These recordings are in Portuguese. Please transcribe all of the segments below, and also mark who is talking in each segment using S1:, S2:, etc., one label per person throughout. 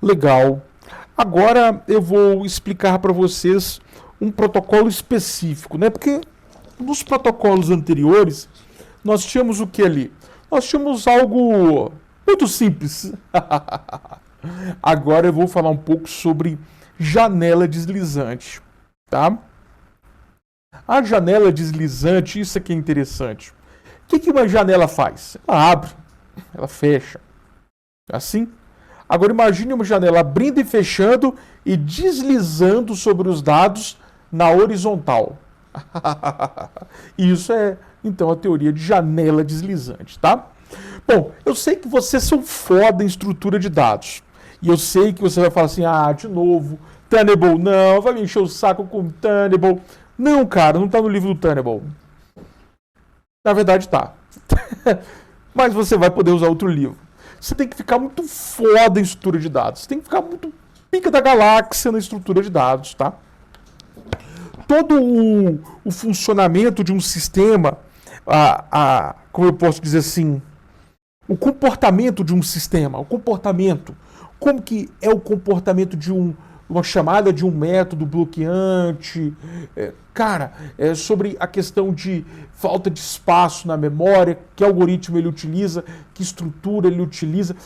S1: Legal. Agora eu vou explicar para vocês um protocolo específico, né? Porque nos protocolos anteriores nós tínhamos o que ali? Nós tínhamos algo muito simples. Agora eu vou falar um pouco sobre janela deslizante, tá? A janela deslizante, isso aqui é interessante. O que uma janela faz? Ela abre, ela fecha. Assim. Agora imagine uma janela abrindo e fechando e deslizando sobre os dados na horizontal. Isso é, então, a teoria de janela deslizante, tá? Bom, eu sei que vocês são foda em estrutura de dados. E eu sei que você vai falar assim, de novo, Tenable, não, vai me encher o saco com Tenable. Não, cara, não tá no livro do Tenable. Na verdade tá. Mas você vai poder usar outro livro. Você tem que ficar muito foda em estrutura de dados. Você tem que ficar muito pica da galáxia na estrutura de dados, tá? Todo o funcionamento de um sistema, como eu posso dizer assim, o comportamento de um sistema, o comportamento, como que é o comportamento de uma chamada de um método bloqueante, sobre a questão de falta de espaço na memória, que algoritmo ele utiliza, que estrutura ele utiliza,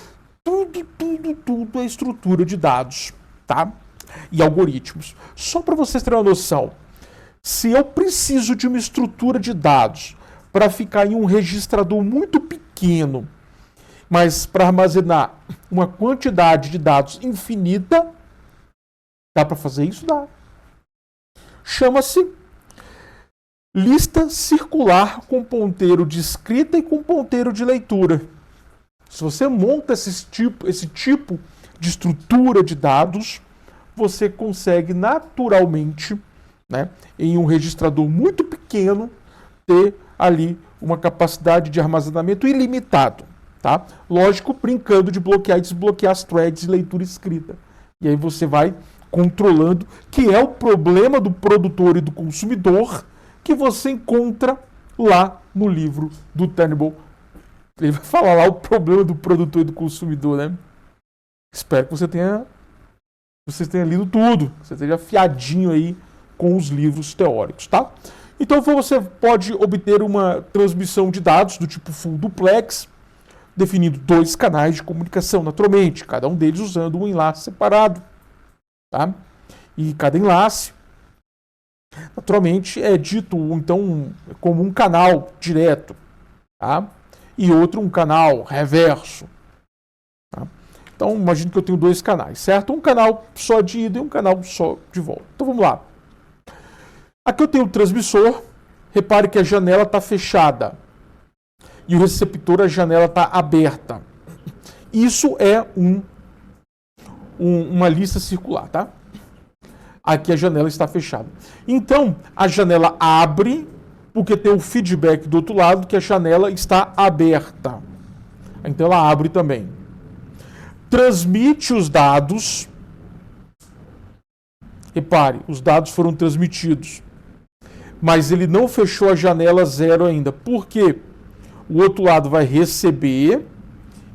S1: tudo é estrutura de dados, tá? E algoritmos. Só para vocês terem uma noção, se eu preciso de uma estrutura de dados para ficar em um registrador muito pequeno, mas para armazenar uma quantidade de dados infinita, dá para fazer isso? Dá. Chama-se lista circular com ponteiro de escrita e com ponteiro de leitura. Se você monta esse tipo de estrutura de dados, você consegue naturalmente, né, em um registrador muito pequeno, ter ali uma capacidade de armazenamento ilimitado. Tá? Lógico, brincando de bloquear e desbloquear as threads de leitura escrita. E aí você vai controlando, que é o problema do produtor e do consumidor, que você encontra lá no livro do Tenable. Ele vai falar lá o problema do produtor e do consumidor, né? Espero que você tenha lido tudo, que você esteja afiadinho aí com os livros teóricos, tá? Então você pode obter uma transmissão de dados do tipo full duplex, definindo 2 canais de comunicação, naturalmente, cada um deles usando um enlace separado, tá? E cada enlace, naturalmente, é dito, então, como um canal direto, tá? E outro um canal reverso, tá? Então, imagine que eu tenho 2 canais, certo? Um canal só de ida e um canal só de volta. Então, vamos lá. Aqui eu tenho o transmissor, repare que a janela está fechada e o receptor, a janela está aberta. Isso é uma lista circular, tá? Aqui a janela está fechada. Então, a janela abre, porque tem o feedback do outro lado que a janela está aberta. Então ela abre também. Transmite os dados. Repare, os dados foram transmitidos. Mas ele não fechou a janela 0 ainda. Por quê? O outro lado vai receber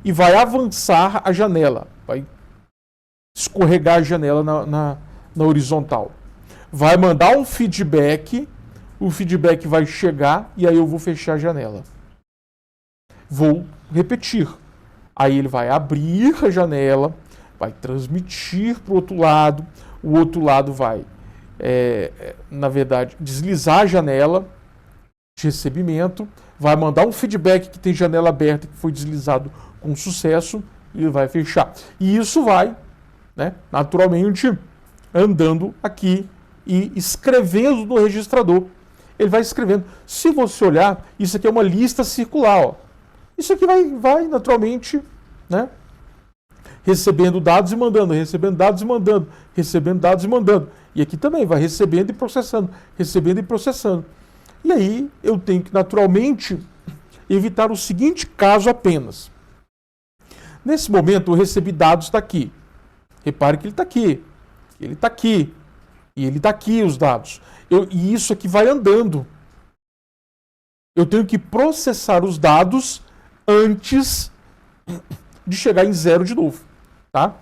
S1: e vai avançar a janela. Vai escorregar a janela na horizontal. Vai mandar um feedback, o feedback vai chegar e aí eu vou fechar a janela. Vou repetir. Aí ele vai abrir a janela, vai transmitir para o outro lado vai, na verdade, deslizar a janela de recebimento, vai mandar um feedback que tem janela aberta, que foi deslizado com sucesso, e vai fechar. E isso vai, né, naturalmente, andando aqui e escrevendo no registrador. Ele vai escrevendo. Se você olhar, isso aqui é uma lista circular. Ó. Isso aqui vai naturalmente, né, recebendo dados e mandando, recebendo dados e mandando, recebendo dados e mandando. E aqui também vai recebendo e processando, recebendo e processando. E aí eu tenho que, naturalmente, evitar o seguinte caso apenas. Nesse momento eu recebi dados daqui. Repare que ele está aqui. Ele está aqui. E ele está aqui os dados. E isso aqui vai andando. Eu tenho que processar os dados antes de chegar em 0 de novo. Tá?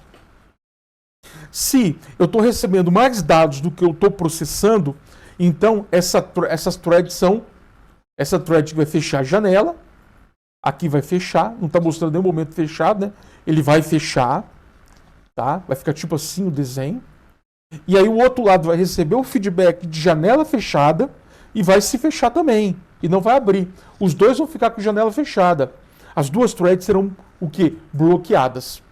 S1: Se eu estou recebendo mais dados do que eu estou processando, então essas threads são... Essa thread vai fechar a janela, aqui vai fechar, não está mostrando nenhum momento fechado, né? Ele vai fechar, tá? Vai ficar tipo assim o desenho. E aí o outro lado vai receber o feedback de janela fechada e vai se fechar também, e não vai abrir. Os dois vão ficar com janela fechada. As duas threads serão o quê? Bloqueadas.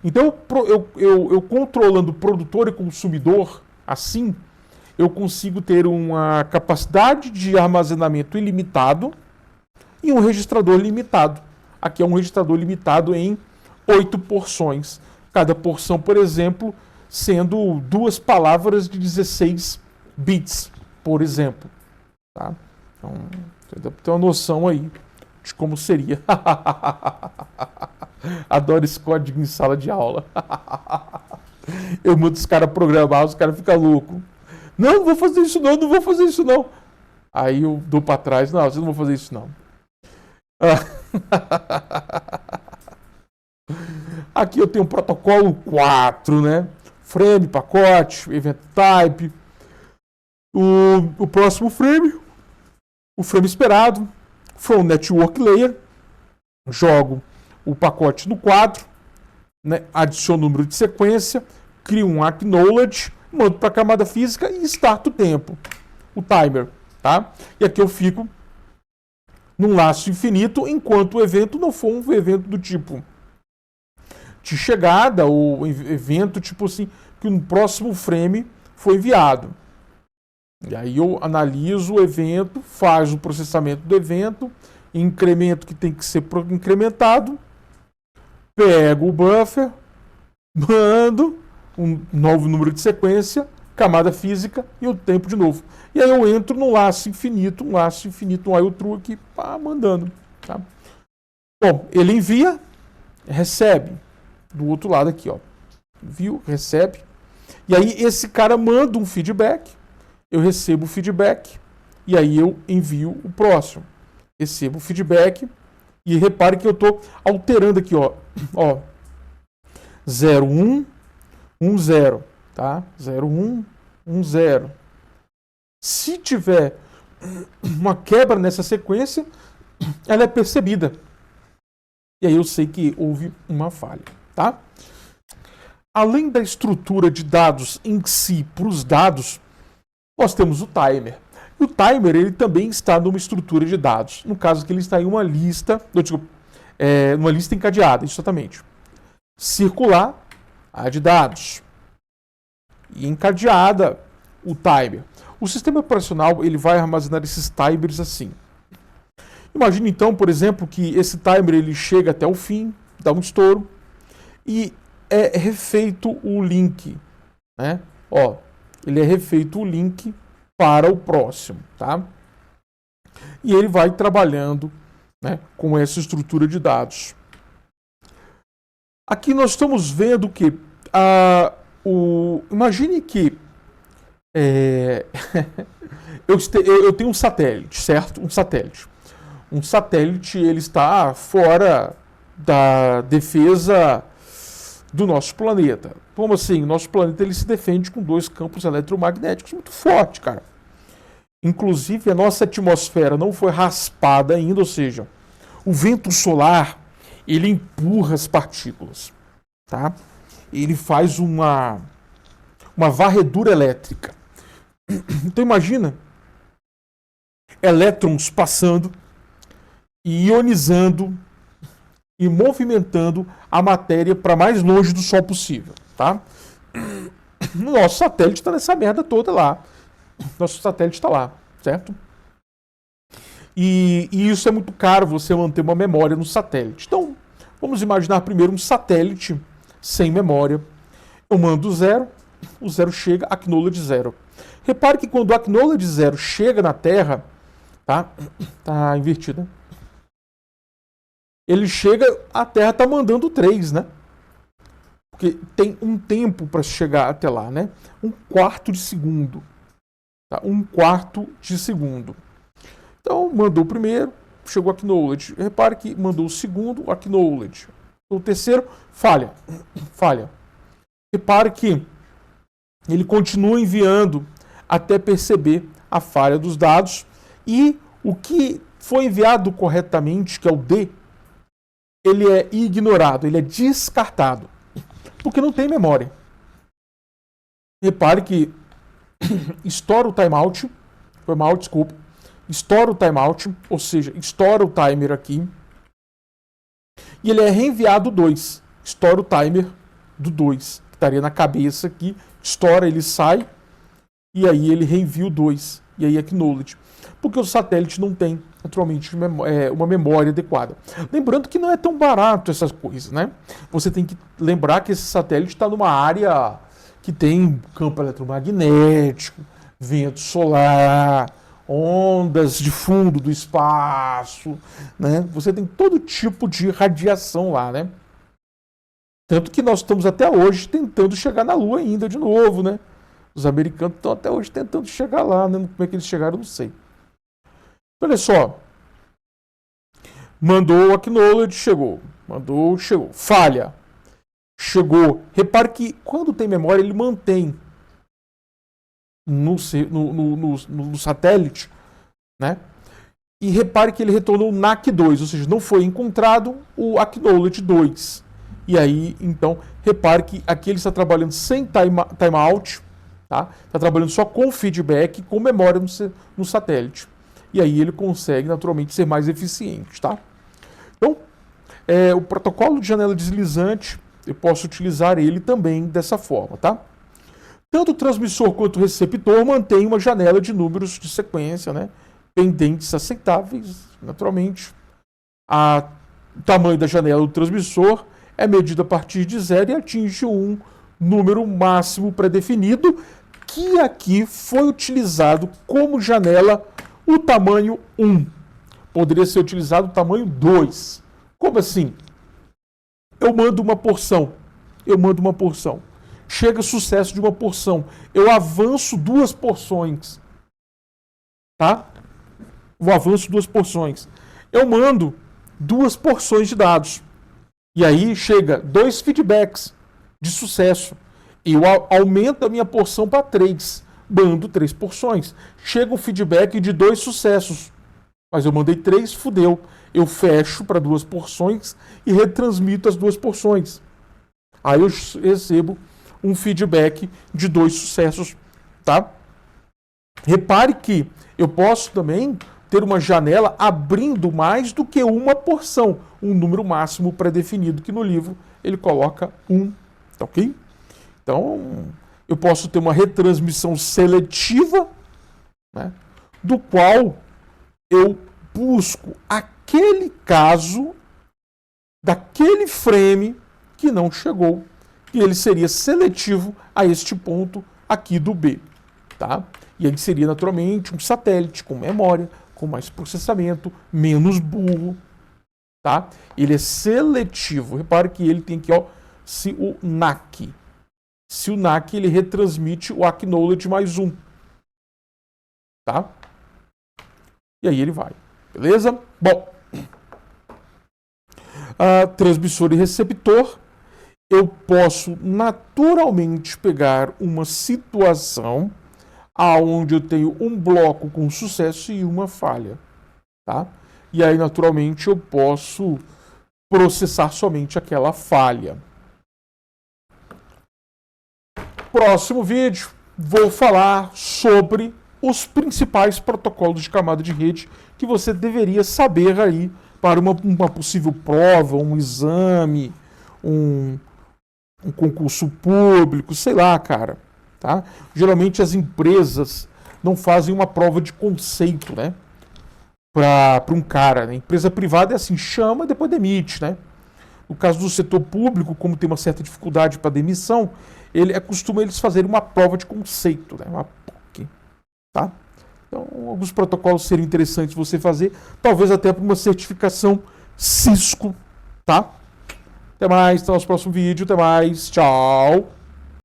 S1: Então eu controlando produtor e consumidor assim, eu consigo ter uma capacidade de armazenamento ilimitado e um registrador limitado. Aqui é um registrador limitado em 8 porções. Cada porção, por exemplo, sendo 2 palavras de 16 bits, por exemplo. Tá? Então, você deve ter uma noção aí de como seria. Adoro esse código em sala de aula. Eu mando os caras programar, os caras ficam loucos. Não vou fazer isso não, não vou fazer isso não. Aí eu dou para trás, não, vocês não vão fazer isso não. Aqui eu tenho o protocolo 4, né? Frame, pacote, event type. O próximo frame, o frame esperado, from network layer. Jogo o pacote no quadro, né? Adiciono o número de sequência, crio um acknowledge, mando para a camada física e starto o tempo, o timer, tá? E aqui eu fico num laço infinito enquanto o evento não for um evento do tipo de chegada ou evento tipo assim que no próximo frame foi enviado. E aí eu analiso o evento, faz o processamento do evento, incremento que tem que ser incrementado, pego o buffer, mando um novo número de sequência, camada física e o tempo de novo. E aí eu entro no laço infinito, um while true aqui, pá, mandando. Tá? Bom, ele envia, recebe. Do outro lado aqui, ó. Viu, recebe. E aí esse cara manda um feedback, eu recebo o feedback, e aí eu envio o próximo. Recebo o feedback, e repare que eu estou alterando aqui, ó. Ó, 01, 10, tá? 01, 10. Se tiver uma quebra nessa sequência, ela é percebida. E aí eu sei que houve uma falha, tá? Além da estrutura de dados em si para os dados, nós temos o timer. E o timer ele também está numa estrutura de dados. No caso que ele está em uma lista, numa lista encadeada, exatamente. Circular, a de dados. E encadeada, o timer. O sistema operacional ele vai armazenar esses timers assim. Imagine então, por exemplo, que esse timer ele chega até o fim, dá um estouro, e é refeito o link. Né? Ó, ele é refeito o link para o próximo. Tá? E ele vai trabalhando, né, com essa estrutura de dados. Aqui nós estamos vendo que imagine que eu tenho um satélite, certo? Um satélite ele está fora da defesa do nosso planeta. Como assim? O nosso planeta ele se defende com 2 campos eletromagnéticos muito fortes, cara. Inclusive a nossa atmosfera não foi raspada ainda, ou seja, o vento solar ele empurra as partículas, tá? Ele faz uma varredura elétrica. Então imagina elétrons passando e ionizando e movimentando a matéria para mais longe do Sol possível, tá? Nosso satélite está nessa merda toda lá. Nosso satélite está lá, certo? E isso é muito caro, você manter uma memória no satélite. Então, vamos imaginar primeiro um satélite sem memória. Eu mando 0, o 0 chega, acknowledge 0. Repare que quando o acknowledge 0 chega na Terra, tá invertida. Ele chega, a Terra está mandando 3, né? Porque tem um tempo para chegar até lá, né? 1/4 de segundo. Tá? 1/4 de segundo. Então, mandou o primeiro, chegou o acknowledge. Repare que mandou o segundo, acknowledge. O terceiro, falha. repare que ele continua enviando até perceber a falha dos dados e o que foi enviado corretamente, que é o D, ele é ignorado, ele é descartado, porque não tem memória. Repare que estoura o timeout, foi mal, desculpa, estoura o timeout, ou seja, estoura o timer aqui, e ele é reenviado 2, estoura o timer do 2, que estaria na cabeça aqui, estoura, ele sai, e aí ele reenvia o 2, e aí acknowledge, porque o satélite não tem, naturalmente, uma memória adequada. Lembrando que não é tão barato essas coisas, né? Você tem que lembrar que esse satélite está numa área que tem campo eletromagnético, vento solar, ondas de fundo do espaço, né? Você tem todo tipo de radiação lá, né? Tanto que nós estamos até hoje tentando chegar na Lua ainda de novo, né? Os americanos estão até hoje tentando chegar lá, né? Como é que eles chegaram, eu não sei. Olha só. Mandou o acknowledge, chegou. Mandou, chegou. Falha. Chegou. Repare que quando tem memória, ele mantém no satélite, né? E repare que ele retornou o NAC2, ou seja, não foi encontrado o acknowledge 2. E aí, então, repare que aqui ele está trabalhando sem timeout, tá? Está trabalhando só com feedback, com memória no satélite. E aí ele consegue, naturalmente, ser mais eficiente, tá? Então, o protocolo de janela deslizante, eu posso utilizar ele também dessa forma, tá? Tanto o transmissor quanto o receptor mantém uma janela de números de sequência, né? Pendentes aceitáveis, naturalmente. O tamanho da janela do transmissor é medido a partir de 0 e atinge um número máximo pré-definido, que aqui foi utilizado como janela o tamanho 1. Poderia ser utilizado o tamanho 2. Como assim? Eu mando uma porção. Chega sucesso de uma porção. Eu avanço 2 porções. Tá? Eu avanço 2 porções. Eu mando 2 porções de dados. E aí chega 2 feedbacks de sucesso. Eu aumento a minha porção para 3. Mando 3 porções. Chega um feedback de 2 sucessos. Mas eu mandei 3, fudeu. Eu fecho para 2 porções e retransmito as 2 porções. Aí eu recebo um feedback de 2 sucessos, tá? Repare que eu posso também ter uma janela abrindo mais do que uma porção, um número máximo pré-definido, que no livro ele coloca 1, tá ok? Então, eu posso ter uma retransmissão seletiva, né, do qual eu busco aquele caso daquele frame que não chegou, e ele seria seletivo a este ponto aqui do B, tá? E aí seria naturalmente um satélite com memória, com mais processamento, menos burro, tá? Ele é seletivo. Repare que ele tem aqui, ó, se o NAC. Se o NAC, ele retransmite o acknowledge mais 1, tá? E aí ele vai, beleza? Bom, transmissor e receptor, eu posso naturalmente pegar uma situação aonde eu tenho um bloco com sucesso e uma falha, tá? E aí, naturalmente, eu posso processar somente aquela falha. Próximo vídeo, vou falar sobre os principais protocolos de camada de rede que você deveria saber aí para uma possível prova, um exame, um concurso público, sei lá, cara. Tá? Geralmente as empresas não fazem uma prova de conceito, né? Para um cara, né? Empresa privada é assim, chama e depois demite, né? No caso do setor público, como tem uma certa dificuldade para demissão, costuma eles fazerem uma prova de conceito, né? Uma POC, tá? Então, alguns protocolos seriam interessantes você fazer, talvez até para uma certificação Cisco, tá? Até mais, até o nosso próximo vídeo, até mais, tchau!